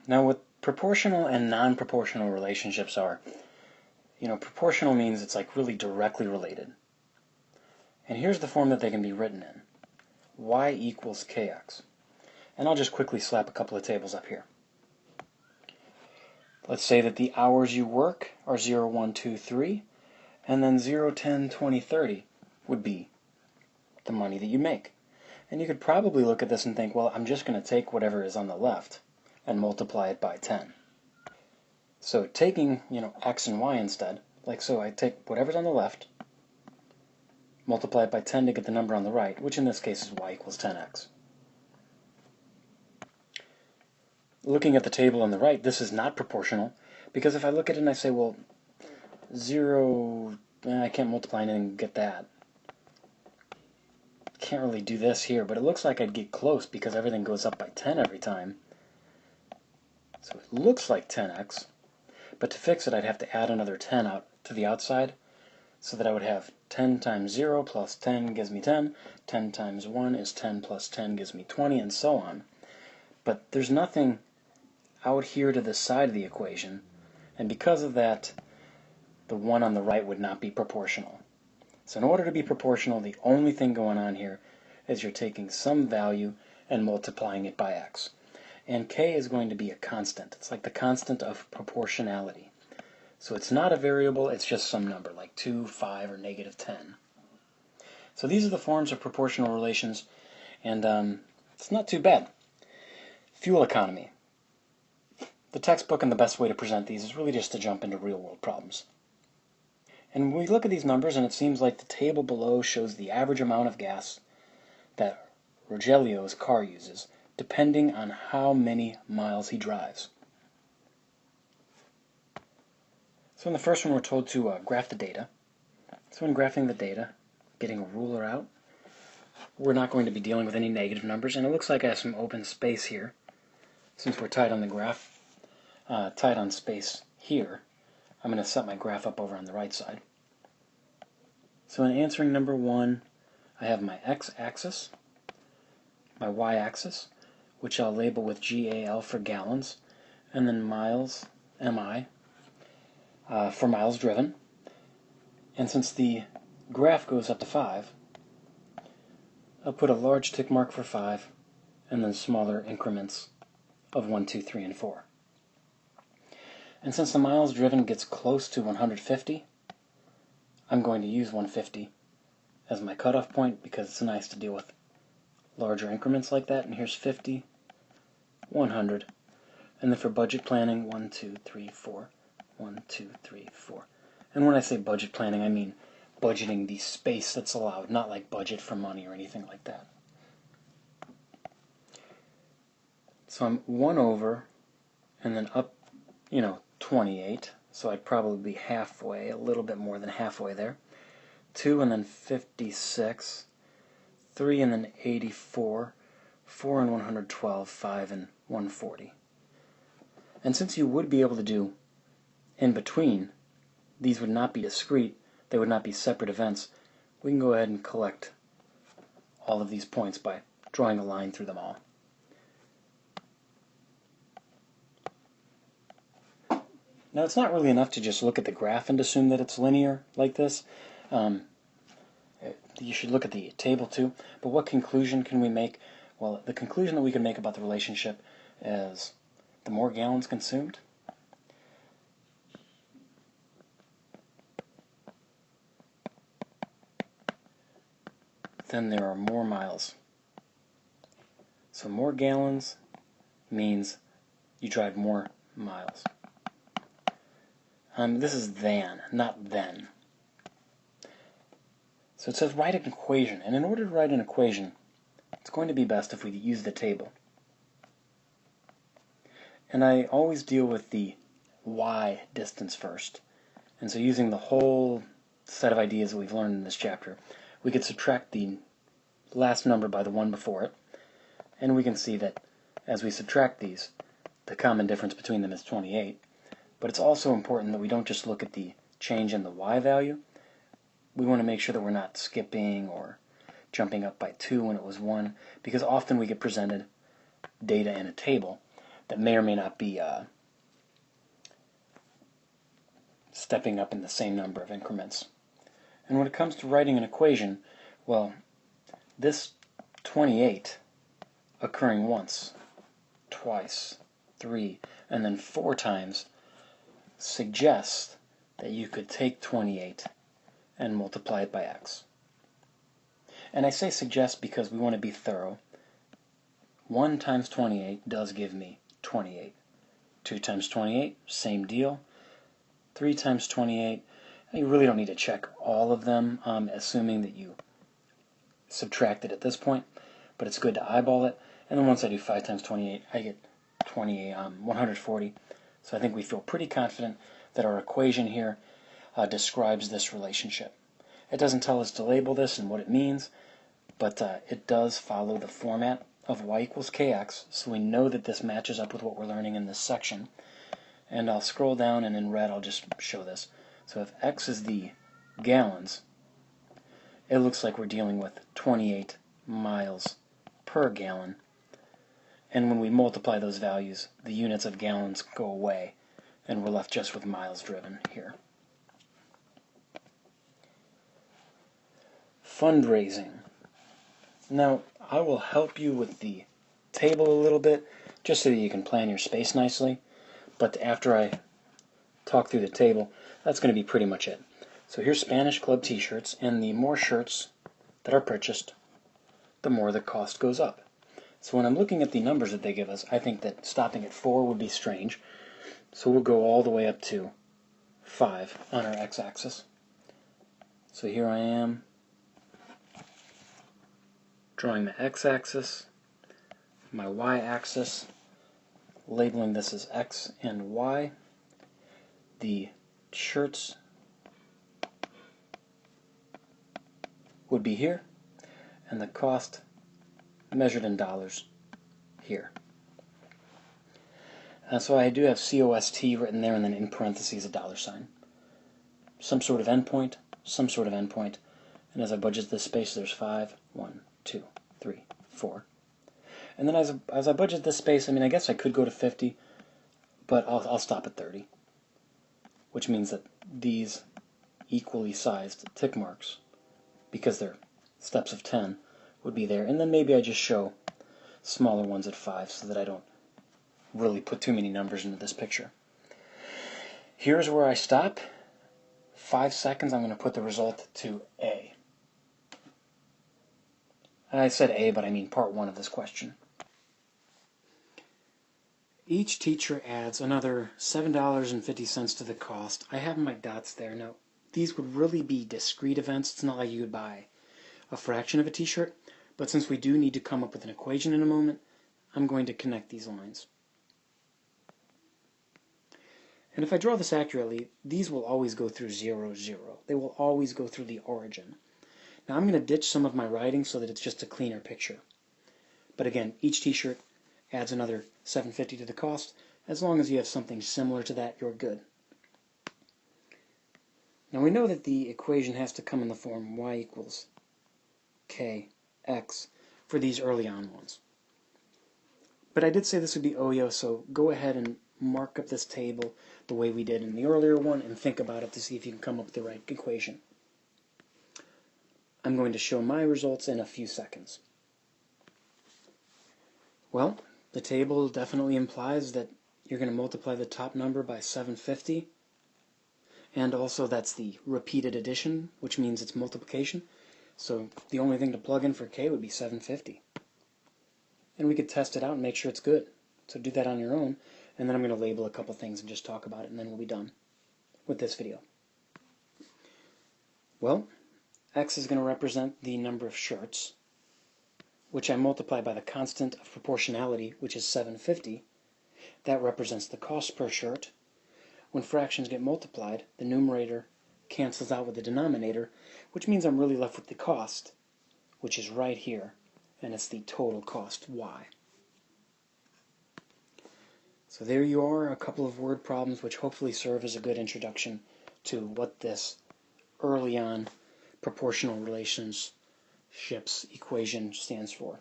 Now, what proportional and non-proportional relationships are, proportional means it's like really directly related. And here's the form that they can be written in. Y equals kx. And I'll just quickly slap a couple of tables up here. Let's say that the hours you work are 0, 1, 2, 3, and then 0, 10, 20, 30 would be the money that you make. And you could probably look at this and think, well, I'm just going to take whatever is on the left and multiply it by 10. So taking, x and y instead, like so, I take whatever's on the left, multiply it by 10 to get the number on the right, which in this case is y equals 10x. Looking at the table on the right, this is not proportional, because if I look at it and I say, well, 0, I can't multiply anything and get that. Can't really do this here, but it looks like I'd get close because everything goes up by 10 every time. So it looks like 10x, but to fix it I'd have to add another 10 out to the outside, so that I would have 10 times 0 plus 10 gives me 10, 10 times 1 is 10 plus 10 gives me 20, and so on. But there's nothing out here to the side of the equation, and because of that, the one on the right would not be proportional. So in order to be proportional, the only thing going on here is you're taking some value and multiplying it by x. And k is going to be a constant. It's like the constant of proportionality. So it's not a variable, it's just some number, like 2, 5, or negative 10. So these are the forms of proportional relations, and it's not too bad. Fuel economy. The textbook and the best way to present these is really just to jump into real-world problems. And we look at these numbers, and it seems like the table below shows the average amount of gas that Rogelio's car uses, depending on how many miles he drives. So in the first one, we're told to graph the data. So in graphing the data, getting a ruler out, we're not going to be dealing with any negative numbers, and it looks like I have some open space here. Since we're tight on the graph, tight on space here, I'm going to set my graph up over on the right side. So in answering number 1, I have my x-axis, my y-axis, which I'll label with GAL for gallons, and then miles, MI, for miles driven. And since the graph goes up to 5, I'll put a large tick mark for 5, and then smaller increments of 1, 2, 3, and 4. And since the miles driven gets close to 150, I'm going to use 150 as my cutoff point because it's nice to deal with larger increments like that. And here's 50, 100, and then for budget planning, 1, 2, 3, 4, 1, 2, 3, 4. And when I say budget planning, I mean budgeting the space that's allowed, not like budget for money or anything like that. So I'm 1 over, and then up, 28, so I'd probably be halfway, a little bit more than halfway there. 2 and then 56, 3 and then 84, 4 and 112, 5 and 140. And since you would be able to do in between, these would not be discrete, they would not be separate events, we can go ahead and collect all of these points by drawing a line through them all. Now, it's not really enough to just look at the graph and assume that it's linear like this. You should look at the table too. But what conclusion can we make? Well, the conclusion that we can make about the relationship is the more gallons consumed, then there are more miles. So more gallons means you drive more miles. This is than, not then. So it says write an equation, and in order to write an equation, it's going to be best if we use the table. And I always deal with the y distance first. And so using the whole set of ideas that we've learned in this chapter, we could subtract the last number by the one before it, and we can see that as we subtract these, the common difference between them is 28. But it's also important that we don't just look at the change in the y value. We want to make sure that we're not skipping or jumping up by 2 when it was 1, because often we get presented data in a table, that may or may not be stepping up in the same number of increments. And when it comes to writing an equation, well, this 28 occurring once, twice, 3, and then 4 times suggests that you could take 28 and multiply it by x. And I say suggest because we want to be thorough. 1 times 28 does give me 28. 2 times 28, same deal. 3 times 28, you really don't need to check all of them, assuming that you subtracted at this point, but it's good to eyeball it. And then once I do 5 times 28, I get 140. So I think we feel pretty confident that our equation here describes this relationship. It doesn't tell us to label this and what it means, but it does follow the format of y equals kx, so we know that this matches up with what we're learning in this section. And I'll scroll down, and in red I'll just show this. So if x is the gallons, it looks like we're dealing with 28 miles per gallon. And when we multiply those values, the units of gallons go away, and we're left just with miles driven here. Fundraising. Now, I will help you with the table a little bit, just so that you can plan your space nicely. But after I talk through the table, that's going to be pretty much it. So here's Spanish Club t-shirts, and the more shirts that are purchased, the more the cost goes up. So when I'm looking at the numbers that they give us, I think that stopping at 4 would be strange. So we'll go all the way up to 5 on our x-axis. So here I am, drawing the x-axis, my y-axis, labeling this as x and y. The shirts would be here, and the cost measured in dollars here. So I do have COST written there, and then in parentheses a $sign. Some sort of endpoint, some sort of endpoint. And as I budget this space, there's 5, 1, 2, 3, 4. And then as I budget this space, I mean, I guess I could go to 50, but I'll stop at 30, which means that these equally sized tick marks, because they're steps of 10, would be there. And then maybe I just show smaller ones at 5 so that I don't really put too many numbers into this picture. Here's where I stop. 5 seconds, I'm going to put the result to A. I said A, but I mean part 1 of this question. Each teacher adds another $7.50 to the cost. I have my dots there. Now, these would really be discrete events. It's not like you would buy a fraction of a t-shirt, but since we do need to come up with an equation in a moment, I'm going to connect these lines. And if I draw this accurately, these will always go through 0, 0. They will always go through the origin. Now I'm going to ditch some of my writing so that it's just a cleaner picture. But again, each t-shirt adds another $7.50 to the cost. As long as you have something similar to that, you're good. Now we know that the equation has to come in the form y equals kx for these early on ones. But I did say this would be OYO, so go ahead and mark up this table the way we did in the earlier one and think about it to see if you can come up with the right equation. I'm going to show my results in a few seconds. Well, the table definitely implies that you're going to multiply the top number by 750, and also that's the repeated addition, which means it's multiplication. So the only thing to plug in for k would be 750. And we could test it out and make sure it's good. So do that on your own, and then I'm going to label a couple things and just talk about it, and then we'll be done with this video. Well, x is going to represent the number of shirts, which I multiply by the constant of proportionality, which is 750. That represents the cost per shirt. When fractions get multiplied, the numerator cancels out with the denominator, which means I'm really left with the cost, which is right here, and it's the total cost, y. So there you are, a couple of word problems which hopefully serve as a good introduction to what this early on proportional relationships equation stands for.